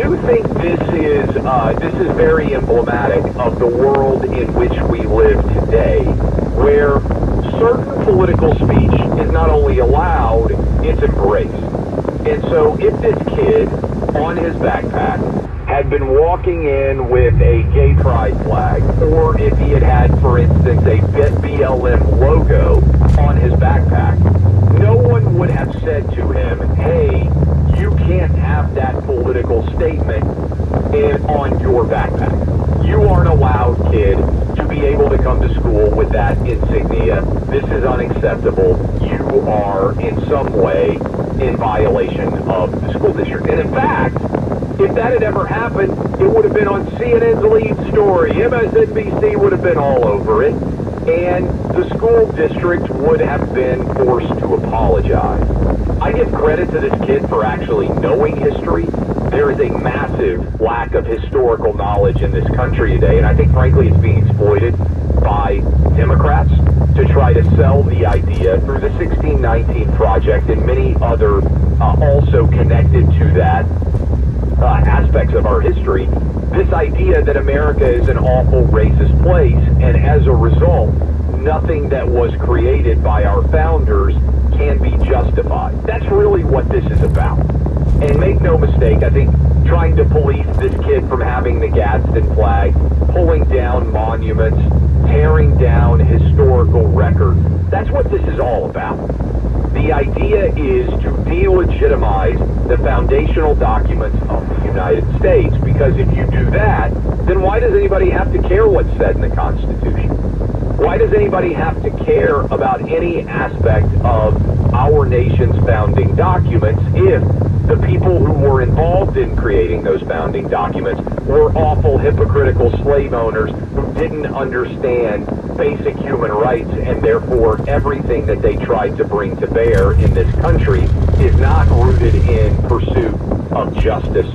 do think this is very emblematic of the world in which we live today, where certain political speech is not only allowed, it's embraced. And so if this kid on his backpack had been walking in with a gay pride flag, or if he had, for instance, a BLM logo on his backpack, no one would have said to him, hey, you can't have that political statement on your backpack. You aren't allowed, kid, to be able to come to school with that insignia. This is unacceptable. You are in some way in violation of the school district. And in fact, if that had ever happened, it would have been on CNN's lead story. MSNBC would have been all over it. And the school district would have been forced to apologize. I give credit to this kid for actually knowing history. There is a massive lack of historical knowledge in this country today, and I think, frankly, it's being exploited by Democrats to try to sell the idea through the 1619 Project and many other also connected to that aspects of our history, this idea that America is an awful racist place, and as a result, nothing that was created by our founders can be justified. That's really what this is about. And make no mistake, I think trying to police this kid from having the Gadsden flag, pulling down monuments, tearing down historical records, that's what this is all about. The idea is to delegitimize the foundational documents of the United States, because if you do that, then why does anybody have to care what's said in the Constitution? Why does anybody have to care about any aspect of our nation's founding documents if the people who were involved in creating those founding documents were awful, hypocritical slave owners who didn't understand basic human rights, and therefore everything that they tried to bring to bear in this country is not rooted in pursuit of justice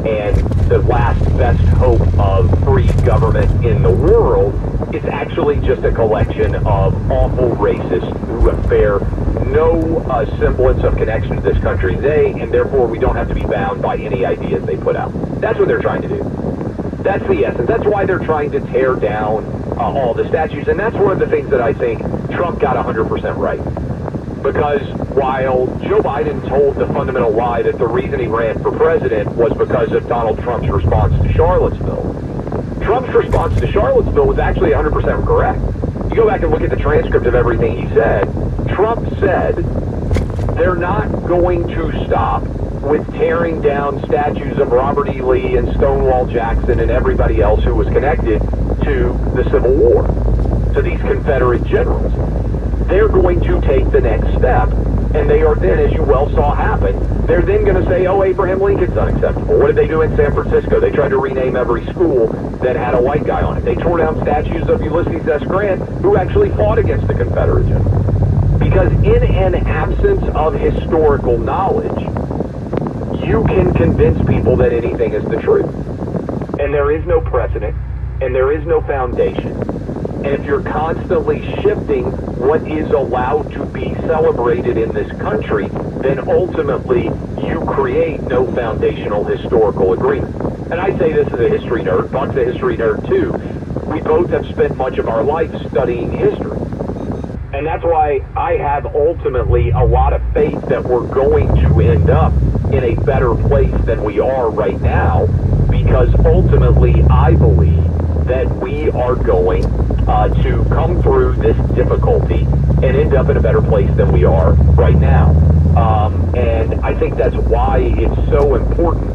and the last best hope of free government in the world. It's actually just a collection of awful racists who bear no semblance of connection to this country today, and therefore we don't have to be bound by any ideas they put out. That's what they're trying to do. That's the essence. That's why they're trying to tear down all the statues, and that's one of the things that I think Trump got 100% right. Because while Joe Biden told the fundamental lie that the reason he ran for president was because of Donald Trump's response to Charlottesville, Trump's response to Charlottesville was actually 100% correct. You go back and look at the transcript of everything he said. Trump said they're not going to stop with tearing down statues of Robert E. Lee and Stonewall Jackson and everybody else who was connected to the Civil War, to these Confederate generals. They're going to take the next step, and they are then, as you well saw happen, they're then going to say, oh, Abraham Lincoln's unacceptable. What did they do in San Francisco? They tried to rename every school that had a white guy on it. They tore down statues of Ulysses S. Grant, who actually fought against the Confederate generals. Because in an absence of historical knowledge, you can convince people that anything is the truth. And there is no precedent, and there is no foundation. And if you're constantly shifting what is allowed to be celebrated in this country, then ultimately you create no foundational historical agreement. And I say this as a history nerd, Buck's a history nerd too. We both have spent much of our life studying history. And that's why I have ultimately a lot of faith that we're going to end up in a better place than we are right now, because ultimately I believe that we are going to come through this difficulty and end up in a better place than we are right now. And I think that's why it's so important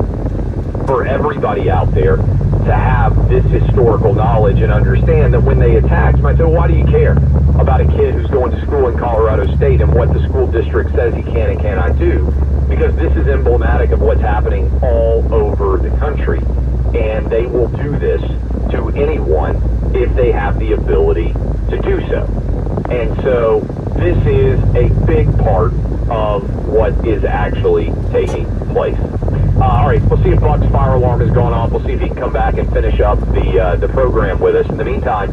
for everybody out there to have this historical knowledge and understand that when they attack, you might say, well, why do you care about a kid who's going to school in Colorado State and what the school district says he can and cannot do? Because this is emblematic of what's happening all over the country. And they will do this to anyone if they have the ability to do so. And so this is a big part of what is actually taking place. All right, we'll see if Buck's fire alarm has gone off. We'll see if he can come back and finish up the program with us. In the meantime,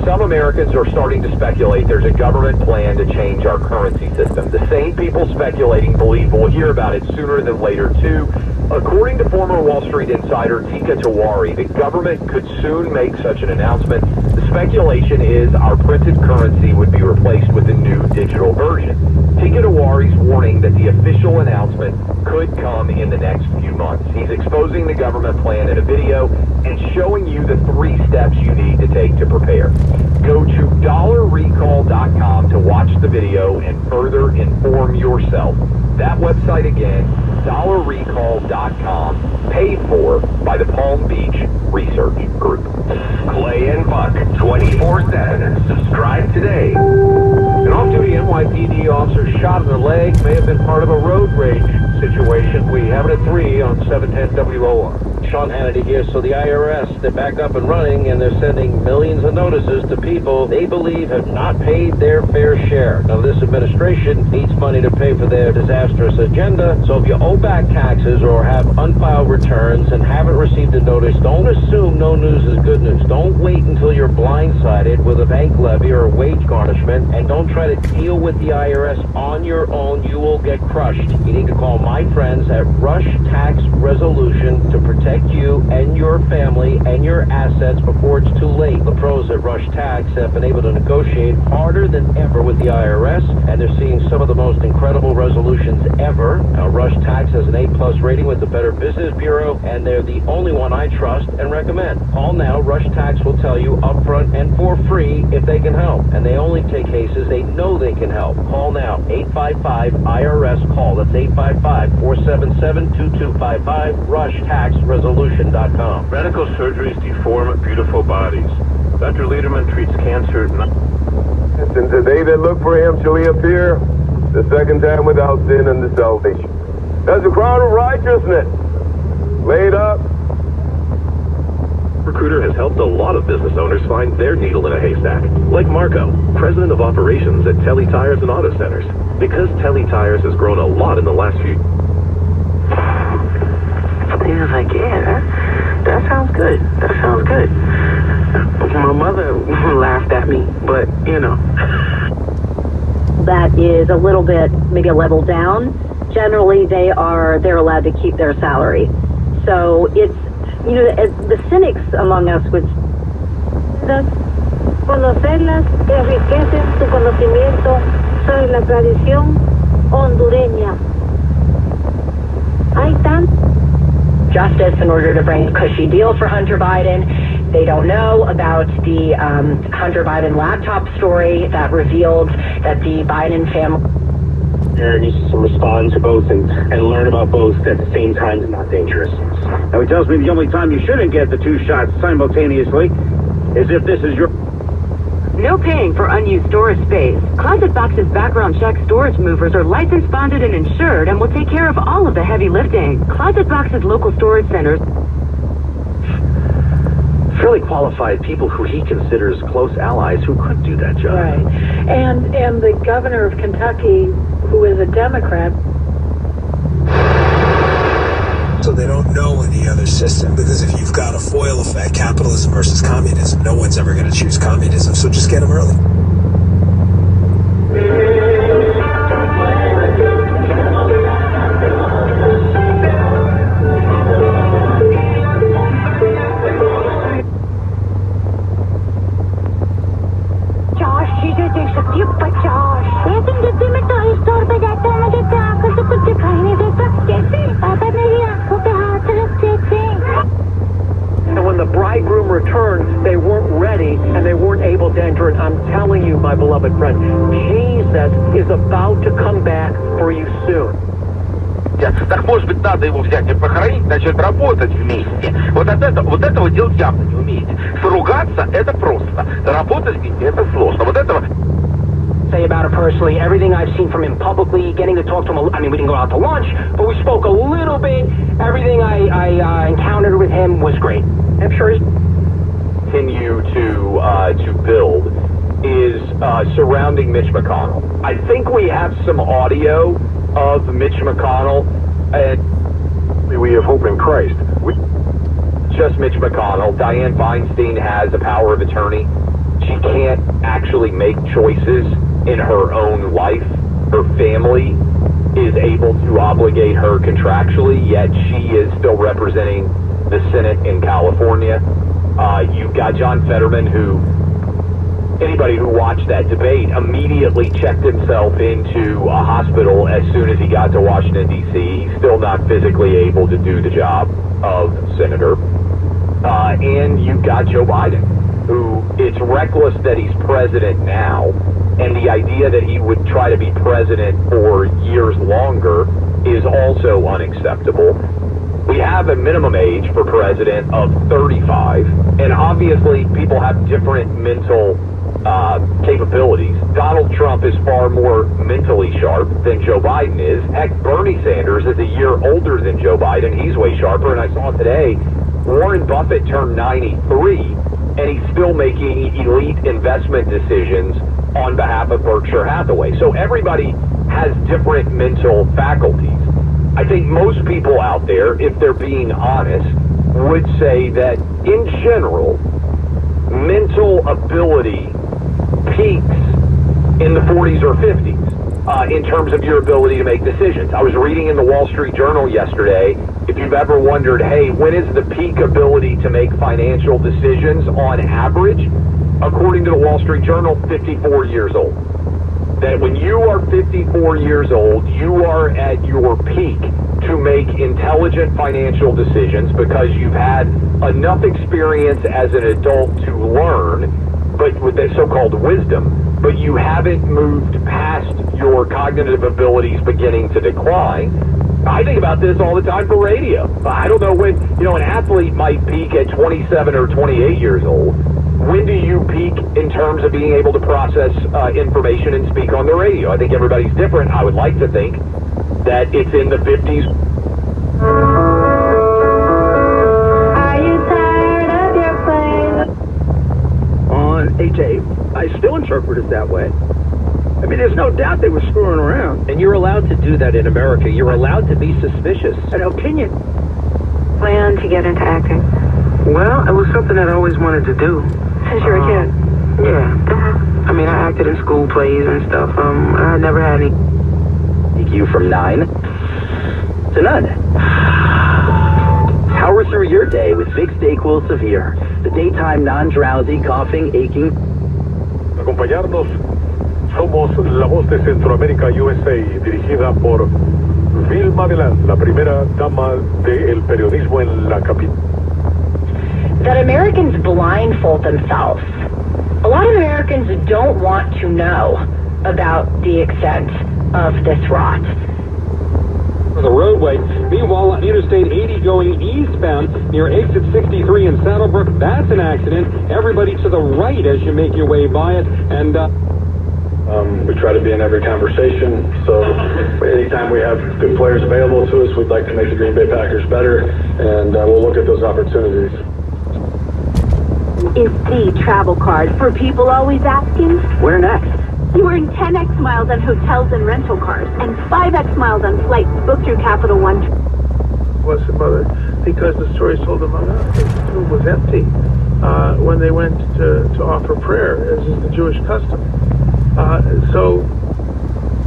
Some Americans are starting to speculate there's a government plan to change our currency system. The same people speculating believe we'll hear about it sooner than later, too. According to former Wall Street insider Tika Tiwari, the government could soon make such an announcement. The speculation is our printed currency would be replaced with a new digital version. Tika Tiwari's warning that the official announcement could come in the next few months. He's exposing the government plan in a video and showing you the 3 steps you need to take to prepare. Go to dollarrecall.com to watch the video and further inform yourself. That website again, dollarrecall.com, paid for by the Palm Beach Research Group. Clay and Buck, 24/7. Subscribe today. An off-duty NYPD officer shot in the leg may have been part of a road rage situation. We have it at 3 on 710 WOR. Sean Hannity here. So the IRS, they're back up and running, and they're sending millions of notices to people they believe have not paid their fair share. Now, this administration needs money to pay for their disastrous agenda, so if you owe back taxes or have unfiled returns and haven't received a notice, don't assume no news is good news. Don't wait until you're blindsided with a bank levy or a wage garnishment, and don't try to deal with the IRS on your own. You will get crushed. You need to call my friends at Rush Tax Resolution to protect you and your family and your assets before it's too late. The pros at Rush Tax have been able to negotiate harder than ever with the IRS, and they're seeing some of the most incredible resolutions ever. Now, Rush Tax has an A+ rating with the Better Business Bureau, and they're the only one I trust and recommend. Call now. Rush Tax will tell you upfront and for free if they can help, and they only take cases they know they can help. Call now. 855-IRS-CALL. That's 855-477-2255. RushTaxResolution.com. Radical surgeries deform beautiful bodies. Dr. Lederman treats cancer. And today that look for him shall he appear the second time without sin unto salvation. That's the crown of righteousness laid up. Recruiter has helped a lot of business owners find their needle in a haystack. Like Marco, president of operations at Telly Tires and Auto Centers. Because Telly Tires has grown a lot in the last few... He was like, yeah, that sounds good. That sounds good. My mother laughed at me, but, you know. That is a little bit, maybe a level down. Generally, they're allowed to keep their salary. So it's, you know, the cynics among us would... Conocerlas enriquecen tu conocimiento sobre la tradición hondureña. Hay tanto justice in order to bring a cushy deal for Hunter Biden. They don't know about the Hunter Biden laptop story that revealed that the Biden family... There needs to respond to both and learn about both at the same time is not dangerous. Now, he tells me the only time you shouldn't get the 2 shots simultaneously is if this is your... No paying for unused storage space. Closet Box's background check storage movers are licensed, bonded, and insured and will take care of all of the heavy lifting. Closet Box's local storage centers... Fairly qualified people who he considers close allies who could do that job. right, and the governor of Kentucky, who is a Democrat. So they don't know any other system, because if you've got a foil effect, capitalism versus communism, no one's ever going to choose communism, so just get them early. And when the bridegroom returned, they weren't ready and they weren't able to enter. And I'm telling you, my beloved friend, Jesus is about to come back for you soon. Так, может быть, надо его взять и похоронить, начать работать вместе. Вот этого делать явно не умеете. Поругаться — это просто. Работать вместе — это сложно. Вот этого... Say about it personally, everything I've seen from him publicly, getting to talk to him, I mean, we didn't go out to lunch, but we spoke a little bit. Everything I encountered with him was great. I'm sure he's... Continue to build is surrounding Mitch McConnell. I think we have some audio of Mitch McConnell, and We have hope in Christ. just Mitch McConnell. Dianne Feinstein has a power of attorney. she can't actually make choices in her own life. Her family is able to obligate her contractually, yet she is still representing the Senate in California. You've got John Fetterman, who, anybody who watched that debate immediately checked himself into a hospital as soon as he got to Washington, D.C. He's still not physically able to do the job of senator. And you've got Joe Biden, who it's reckless that he's president now, and the idea that he would try to be president for years longer is also unacceptable. We have a minimum age for president of 35, and obviously people have different mental capabilities. Donald Trump is far more mentally sharp than Joe Biden is. Heck, Bernie Sanders is a year older than Joe Biden. He's way sharper, and I saw today Warren Buffett turned 93, and he's still making elite investment decisions on behalf of Berkshire Hathaway. So everybody has different mental faculties. I think most people out there, if they're being honest, would say that in general, mental ability peaks in the 40s or 50s in terms of your ability to make decisions. I was reading in the Wall Street Journal yesterday, if you've ever wondered, hey, when is the peak ability to make financial decisions on average? According to the Wall Street Journal, 54 years old. That when you are 54 years old, you are at your peak to make intelligent financial decisions because you've had enough experience as an adult to learn, but with that so-called wisdom, but you haven't moved past your cognitive abilities beginning to decline. I think about this all the time for radio. I don't know when, an athlete might peak at 27 or 28 years old. When do you peak in terms of being able to process information and speak on the radio? I think everybody's different. I would like to think that it's in the 50s. Are you tired of your plane? AJ, I still interpret it that way. I mean, there's no doubt they were screwing around. And you're allowed to do that in America. You're allowed to be suspicious. An opinion. Plan to get into acting. Well, it was something that I always wanted to do. Since you were a kid? Yeah. I mean, I acted in school plays and stuff. I never had any... EQ from 9 to none. Power through your day with Fixed Dayquil Severe. The daytime non-drowsy, coughing, aching. Acompañarnos, somos la voz de Centroamérica USA, dirigida por Vilma Delán, la primera dama del periodismo en la capital. That Americans blindfold themselves. A lot of Americans don't want to know about the extent of this rot. The roadway. Meanwhile, on Interstate 80 going eastbound near exit 63 in Saddlebrook, that's an accident. Everybody to the right as you make your way by it. And we try to be in every conversation, so anytime we have good players available to us, we'd like to make the Green Bay Packers better, and we'll look at those opportunities. Is the travel card for people always asking? Where next? You earn 10x miles on hotels and rental cars, and 5x miles on flights booked through Capital One. Was the mother, because the stories told among us, the tomb was empty when they went to offer prayer, as is the Jewish custom.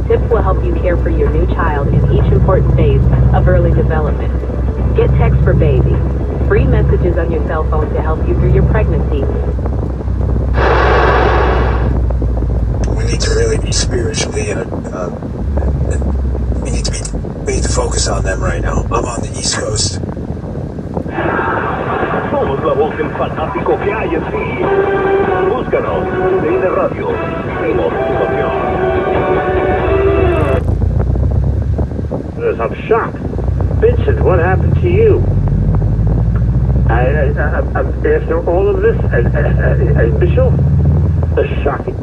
Tips will help you care for your new child in each important phase of early development. Get text for baby. Free messages on your cell phone to help you through your pregnancy. We need to really be spiritually, we need to focus on them right now. I'm on the East Coast. Somos la voz del fanático que hay en sí. Búscanos, TN Radio, vimos tu I'm shocked. Vincent, what happened to you? After all of this, Bishop, that's shocking.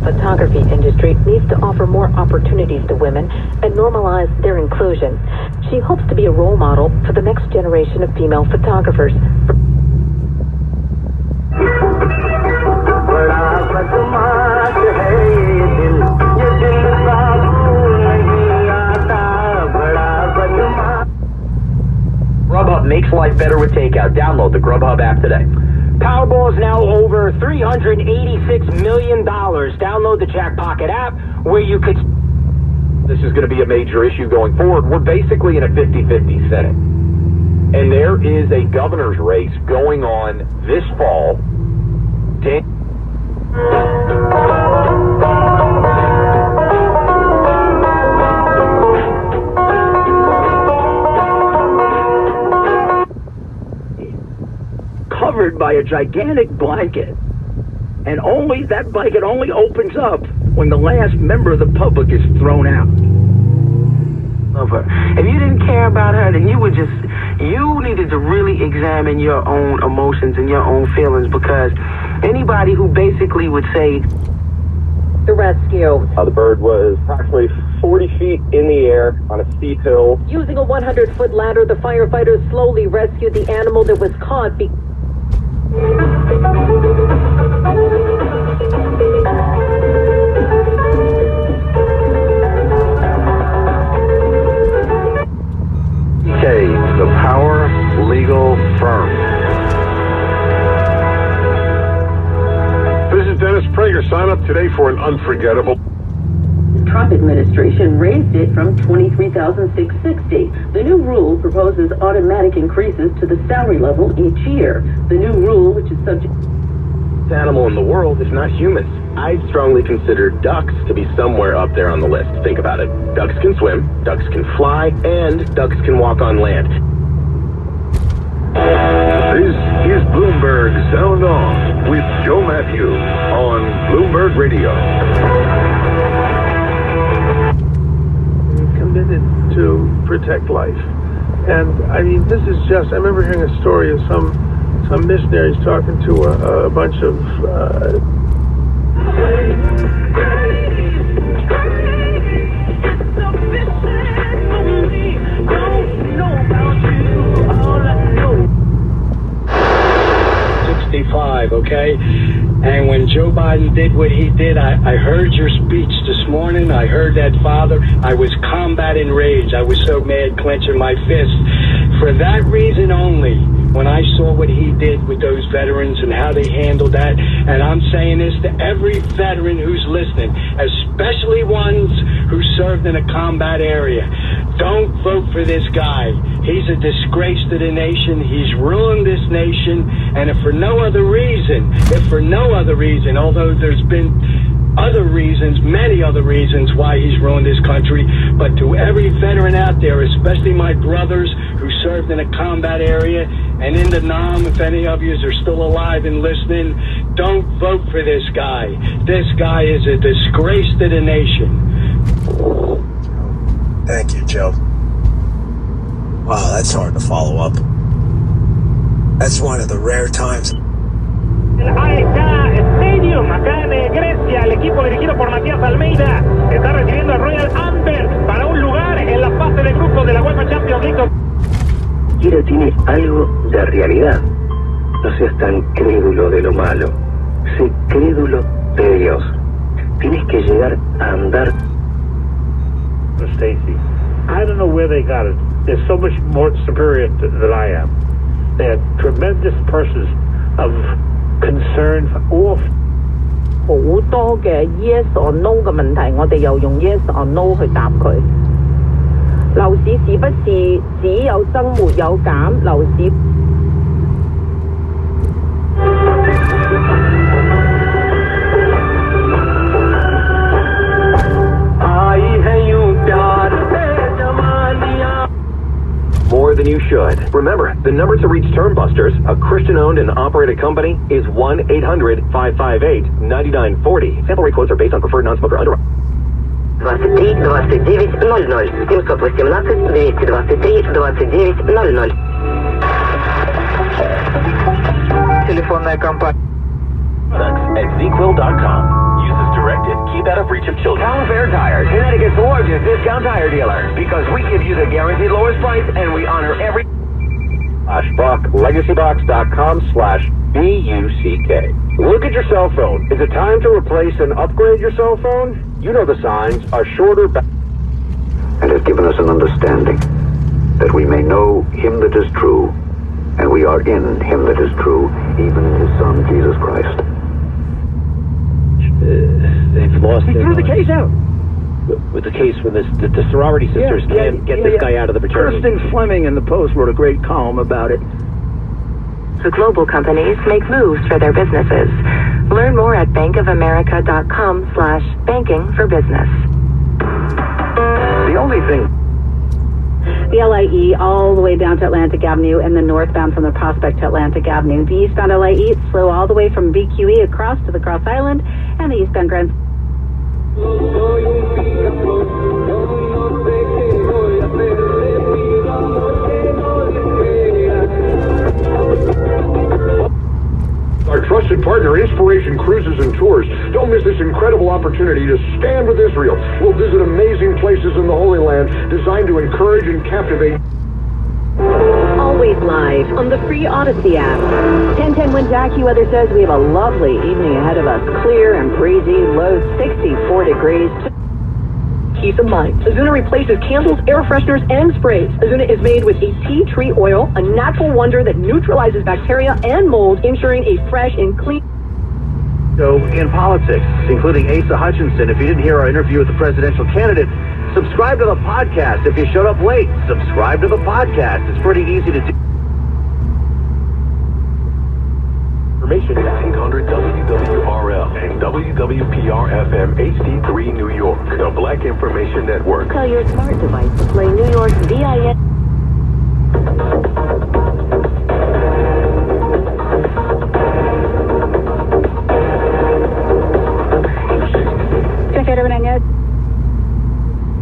Photography industry needs to offer more opportunities to women and normalize their inclusion. She hopes to be a role model for the next generation of female photographers. Grubhub makes life better with takeout. Download the Grubhub app today. Powerball is now over $386 million. Download the Jackpocket app where you could... This is going to be a major issue going forward. We're basically in a 50-50 Senate. And there is a governor's race going on this fall. Covered by a gigantic blanket. And only that blanket only opens up when the last member of the public is thrown out. Of her. If you didn't care about her, then you needed to really examine your own emotions and your own feelings, because anybody who basically would say the rescue. The bird was approximately 40 feet in the air on a steep hill. Using a 100-foot ladder, the firefighters slowly rescued the animal that was caught. The Power Legal Firm. This is Dennis Prager. Sign up today for an unforgettable. Trump administration raised it from $23,660. The new rule proposes automatic increases to the salary level each year. The new rule, which is subject... This animal in the world is not humans. I'd strongly consider ducks to be somewhere up there on the list. Think about it. Ducks can swim, ducks can fly, and ducks can walk on land. This is Bloomberg Sound On with Joe Matthew on Bloomberg Radio. Committed to protect life. And I mean, this is just, I remember hearing a story of some missionaries talking to a bunch of okay? And when Joe Biden did what he did, I heard your speech this morning. I heard that, Father. I was combat enraged. I was so mad, clenching my fist. For that reason only, when I saw what he did with those veterans and how they handled that, and I'm saying this to every veteran who's listening, especially ones who served in a combat area, don't vote for this guy. He's a disgrace to the nation. He's ruined this nation. And if for no other reason, although there's been other reasons, many other reasons why he's ruined this country, but to every veteran out there, especially my brothers who served in a combat area and in the NAM, if any of you are still alive and listening, don't vote for this guy. This guy is a disgrace to the nation. Thank you, Joe. Wow, that's hard to follow up. That's one of the rare times. Stadium, acá en Grecia, el equipo dirigido por Matías Almeida está recibiendo al Royal Antwerp para un lugar en la fase de grupos de la UEFA Champions League. Quiero tiene algo de realidad. No seas tan crédulo de lo malo. Sé crédulo de Dios. Tienes que llegar a andar. Stacy, I don't know where they got it. They're so much more superior than I am. They're tremendous persons of concern for all. 好多嘅 yes or no 嘅問題，我哋又用 yes or no 去答佢。樓市是不是只有增沒有減？樓市。More than you should. Remember, the number to reach Termbusters, a Christian-owned and operated company, is 1-800-558-9940. Sample rate quotes are based on preferred non-smoker underwriting. 23 29 00 718 223 29 00. Телефонная компания. At ZQuil.com. Use as directed. Keep out of reach of children. Town Fair Tires, Connecticut's largest discount tire dealer. Because we give you the guaranteed lowest price and we honor every... LegacyBox.com/BUCK. Look at your cell phone. Is it time to replace and upgrade your cell phone? You know the signs. A shorter... And has given us an understanding that we may know him that is true, and we are in him that is true, even in his Son, Jesus Christ. They've lost He their threw the minds. case out. With the case when the sorority sisters can't get this guy out of the fraternity. Kirsten Fleming in the Post wrote a great column about it. The global companies make moves for their businesses. Learn more at bankofamerica.com/banking for business. The only thing... The LIE all the way down to Atlantic Avenue and the northbound from the Prospect to Atlantic Avenue. The eastbound LIE slow all the way from BQE across to the Cross Island and the eastbound Grand. Our trusted partner, Inspiration Cruises and Tours. Don't miss this incredible opportunity to stand with Israel. We'll visit amazing places in the Holy Land designed to encourage and captivate. Always live on the free Odyssey app. 1010 Winds AccuWeather says we have a lovely evening ahead of us. Clear and breezy, low 64 degrees. Peace of mind. Azuna replaces candles, air fresheners, and sprays. Azuna is made with a tea tree oil, a natural wonder that neutralizes bacteria and mold, ensuring a fresh and clean. So, in politics, including Asa Hutchinson, if you didn't hear our interview with the presidential candidate, subscribe to the podcast. If you showed up late, subscribe to the podcast. It's pretty easy to do. Information 1600 WWRL and WWPR-FM HD3 New York, the Black Information Network. Tell your smart device to play New York's VIN. Check it over now.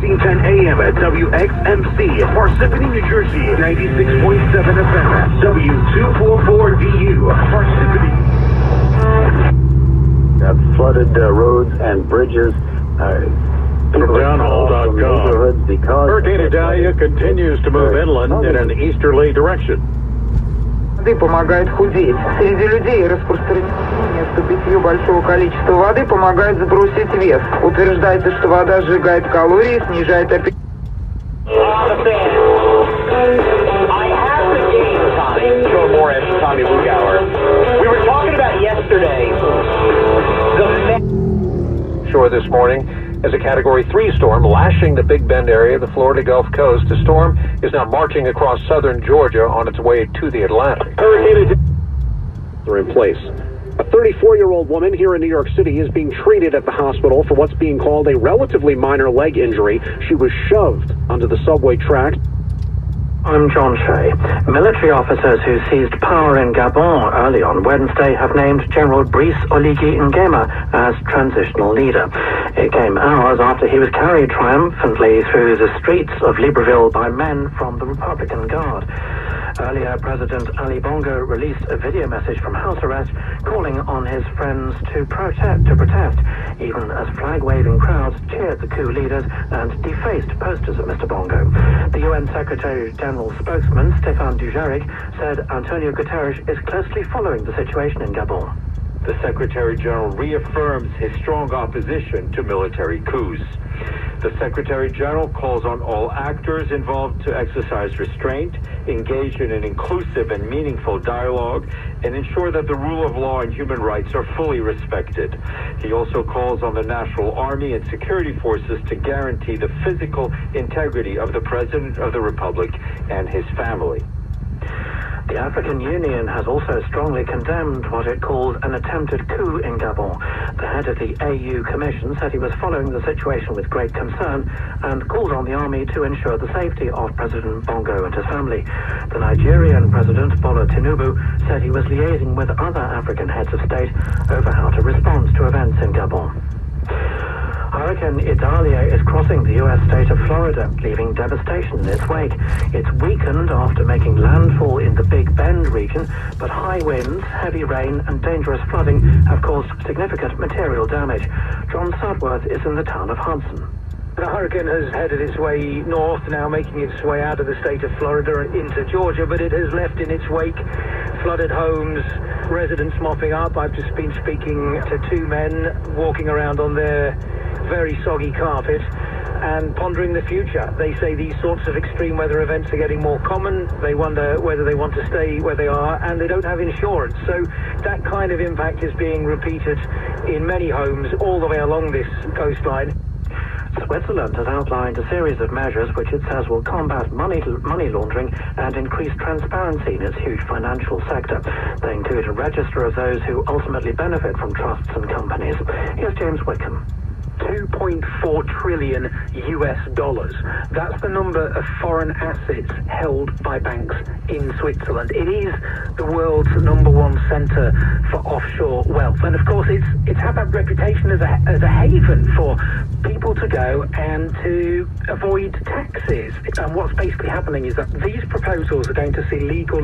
1610 AM at WXMC, Parsippany, New Jersey, 96.7 FM at W244DU, Parsippany. Flooded roads and bridges. From downhole.com. Because Hurricane Idalia continues to move inland in an easterly direction. Воды помогает худеть. Среди людей распространение по питью большого количества воды помогает сбросить вес. Утверждается, что вода сжигает калории, снижает аппетит. More at Tommy Lugauer. We were talking about yesterday Shore this morning as a Category 3 storm lashing the Big Bend area of the Florida Gulf Coast. The storm is now marching across southern Georgia on its way to the Atlantic. Hurricane are in place. A 34-year-old woman here in New York City is being treated at the hospital for what's being called a relatively minor leg injury. She was shoved onto the subway track. I'm John Shea. Military officers who seized power in Gabon early on Wednesday have named General Brice Oligui Nguema as transitional leader. It came hours after he was carried triumphantly through the streets of Libreville by men from the Republican Guard. Earlier, President Ali Bongo released a video message from house arrest calling on his friends to protest, even as flag-waving crowds cheered the coup leaders and defaced posters of Mr. Bongo. The UN Secretary General spokesman, Stéphane Dujarric, said Antonio Guterres is closely following the situation in Gabon. The Secretary General reaffirms his strong opposition to military coups. The Secretary General calls on all actors involved to exercise restraint, engage in an inclusive and meaningful dialogue, and ensure that the rule of law and human rights are fully respected. He also calls on the National Army and security forces to guarantee the physical integrity of the President of the Republic and his family. The African Union has also strongly condemned what it calls an attempted coup in Gabon. The head of the AU Commission said he was following the situation with great concern and called on the army to ensure the safety of President Bongo and his family. The Nigerian President, Bola Tinubu, said he was liaising with other African heads of state over how to respond to events in Gabon. Hurricane Idalia is crossing the U.S. state of Florida, leaving devastation in its wake. It's weakened after making landfall in the Big Bend region, but high winds, heavy rain, and dangerous flooding have caused significant material damage. John Sudworth is in the town of Hudson. The hurricane has headed its way north now, making its way out of the state of Florida and into Georgia, but it has left in its wake flooded homes, residents mopping up. I've just been speaking to two men walking around on their very soggy carpet. and pondering the future. They say these sorts of extreme weather events are getting more common. They wonder whether they want to stay where they are, and they don't have insurance. So that kind of impact is being repeated in many homes all the way along this coastline. Switzerland has outlined a series of measures which it says will combat money laundering and increase transparency in its huge financial sector. They include a register of those who ultimately benefit from trusts and companies. Here's James Wickham. $2.4 trillion US dollars. That's the number of foreign assets held by banks in Switzerland. It is the world's #1 centre for offshore wealth, and of course it's had that reputation as a haven for people to go and to avoid taxes. And what's basically happening is that these proposals are going to see legal